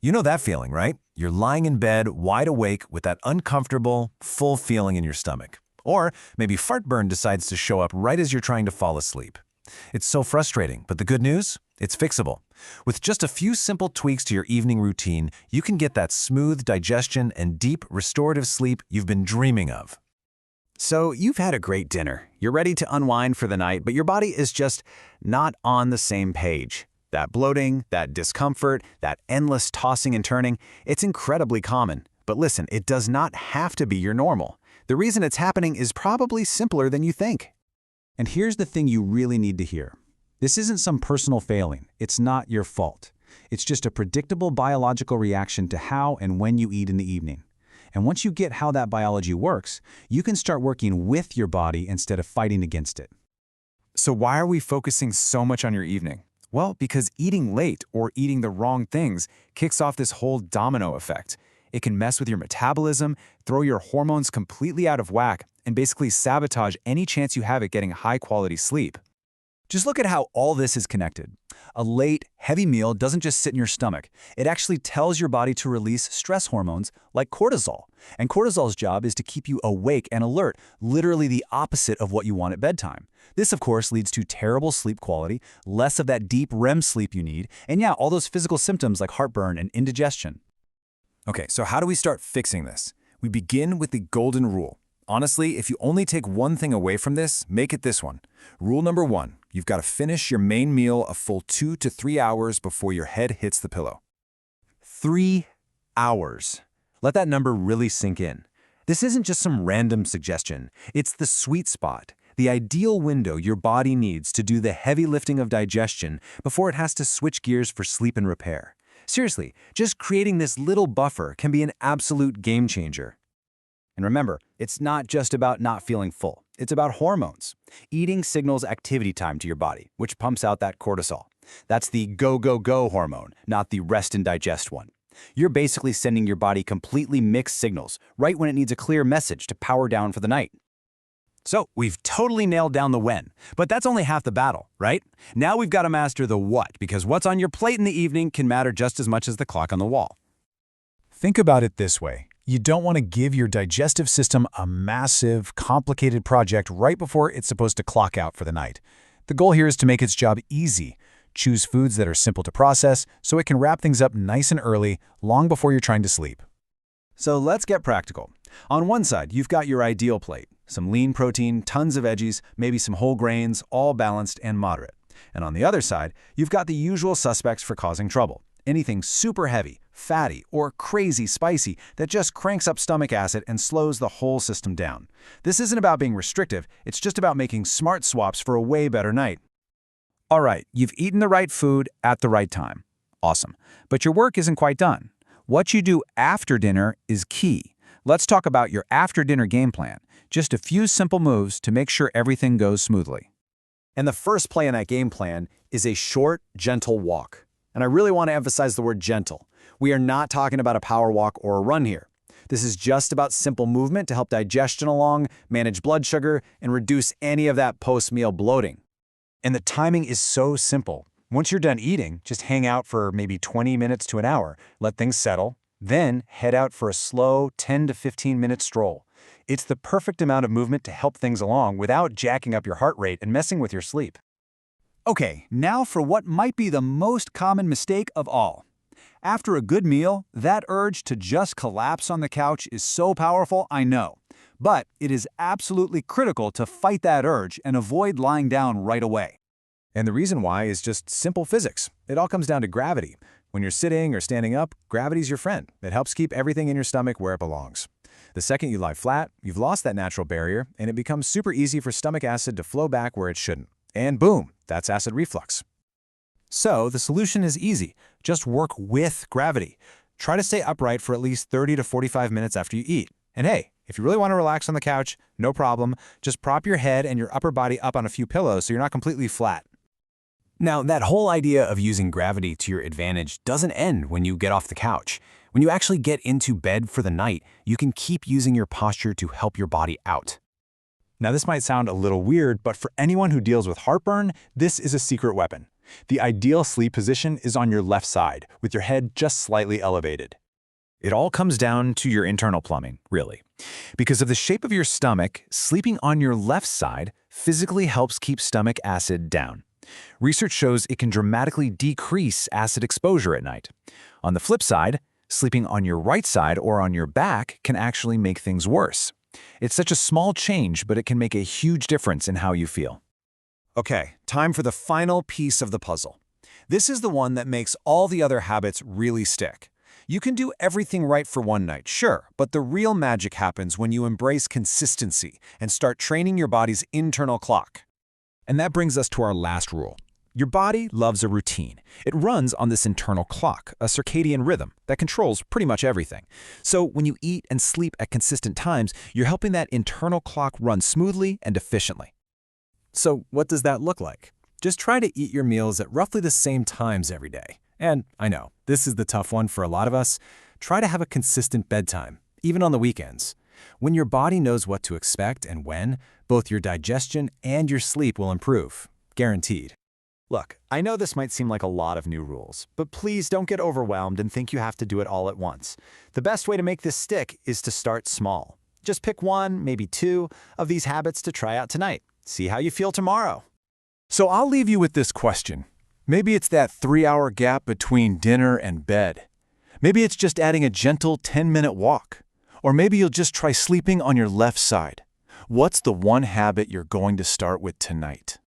You know that feeling, right? You're lying in bed, wide awake, with that uncomfortable, full feeling in your stomach. Or maybe Heartburn decides to show up right as you're trying to fall asleep. It's so frustrating, but the good news? It's fixable. With just a few simple tweaks to your evening routine, you can get that smooth digestion and deep, restorative sleep you've been dreaming of. So you've had a great dinner. You're ready to unwind for the night, but your body is just not on the same page. That bloating, that discomfort, that endless tossing and turning, it's incredibly common. But listen, it does not have to be your normal. The reason it's happening is probably simpler than you think. And here's the thing you really need to hear. This isn't some personal failing. It's not your fault. It's just a predictable biological reaction to how and when you eat in the evening. And once you get how that biology works, you can start working with your body instead of fighting against it. So why are we focusing so much on your evening? Well, because eating late or eating the wrong things kicks off this whole domino effect. It can mess with your metabolism, throw your hormones completely out of whack, and basically sabotage any chance you have at getting high-quality sleep. Just look at how all this is connected. A late, heavy meal doesn't just sit in your stomach. It actually tells your body to release stress hormones like cortisol. And cortisol's job is to keep you awake and alert, literally the opposite of what you want at bedtime. This, of course, leads to terrible sleep quality, less of that deep REM sleep you need, and yeah, all those physical symptoms like heartburn and indigestion. Okay, so how do we start fixing this? We begin with the golden rule. Honestly, if you only take one thing away from this, make it this one. Rule number 1, you've got to finish your main meal a full 2 to 3 hours before your head hits the pillow. 3 hours. Let that number really sink in. This isn't just some random suggestion. It's the sweet spot, the ideal window your body needs to do the heavy lifting of digestion before it has to switch gears for sleep and repair. Seriously, just creating this little buffer can be an absolute game changer. And remember, it's not just about not feeling full. It's about hormones. Eating signals activity time to your body, which pumps out that cortisol. That's the go, go, go hormone, not the rest and digest one. You're basically sending your body completely mixed signals right when it needs a clear message to power down for the night. So we've totally nailed down the when, but that's only half the battle, right? Now we've got to master the what, because what's on your plate in the evening can matter just as much as the clock on the wall. Think about it this way. You don't want to give your digestive system a massive, complicated project right before it's supposed to clock out for the night. The goal here is to make its job easy. Choose foods that are simple to process so it can wrap things up nice and early, long before you're trying to sleep. So let's get practical. On one side, you've got your ideal plate. Some lean protein, tons of veggies, maybe some whole grains, all balanced and moderate. And on the other side, you've got the usual suspects for causing trouble. Anything super heavy, fatty, or crazy spicy that just cranks up stomach acid and slows the whole system down. This isn't about being restrictive, it's just about making smart swaps for a way better night. All right, you've eaten the right food at the right time. Awesome. But your work isn't quite done. What you do after dinner is key. Let's talk about your after-dinner game plan. Just a few simple moves to make sure everything goes smoothly. And the first play in that game plan is a short, gentle walk. And I really want to emphasize the word gentle. We are not talking about a power walk or a run here. This is just about simple movement to help digestion along, manage blood sugar, and reduce any of that post-meal bloating. And the timing is so simple. Once you're done eating, just hang out for maybe 20 minutes to an hour, let things settle, then head out for a slow 10 to 15-minute stroll. It's the perfect amount of movement to help things along without jacking up your heart rate and messing with your sleep. Okay, now for what might be the most common mistake of all. After a good meal, that urge to just collapse on the couch is so powerful, I know. But it is absolutely critical to fight that urge and avoid lying down right away. And the reason why is just simple physics. It all comes down to gravity. When you're sitting or standing up, gravity's your friend. It helps keep everything in your stomach where it belongs. The second you lie flat, you've lost that natural barrier, and it becomes super easy for stomach acid to flow back where it shouldn't. And boom, that's acid reflux. So the solution is easy. Just work with gravity. Try to stay upright for at least 30 to 45 minutes after you eat. And hey, if you really want to relax on the couch, no problem. Just prop your head and your upper body up on a few pillows so you're not completely flat. Now, that whole idea of using gravity to your advantage doesn't end when you get off the couch. When you actually get into bed for the night, you can keep using your posture to help your body out. Now this might sound a little weird, but for anyone who deals with heartburn, this is a secret weapon. The ideal sleep position is on your left side, with your head just slightly elevated. It all comes down to your internal plumbing, really. Because of the shape of your stomach, sleeping on your left side physically helps keep stomach acid down. Research shows it can dramatically decrease acid exposure at night. On the flip side, sleeping on your right side or on your back can actually make things worse. It's such a small change, but it can make a huge difference in how you feel. Okay, time for the final piece of the puzzle. This is the one that makes all the other habits really stick. You can do everything right for one night, sure, but the real magic happens when you embrace consistency and start training your body's internal clock. And that brings us to our last rule. Your body loves a routine. It runs on this internal clock, a circadian rhythm that controls pretty much everything. So when you eat and sleep at consistent times, you're helping that internal clock run smoothly and efficiently. So what does that look like? Just try to eat your meals at roughly the same times every day. And I know, this is the tough one for a lot of us. Try to have a consistent bedtime, even on the weekends. When your body knows what to expect and when, both your digestion and your sleep will improve. Guaranteed. Look, I know this might seem like a lot of new rules, but please don't get overwhelmed and think you have to do it all at once. The best way to make this stick is to start small. Just pick one, maybe two, of these habits to try out tonight. See how you feel tomorrow. So I'll leave you with this question. Maybe it's that 3-hour gap between dinner and bed. Maybe it's just adding a gentle 10-minute walk. Or maybe you'll just try sleeping on your left side. What's the one habit you're going to start with tonight?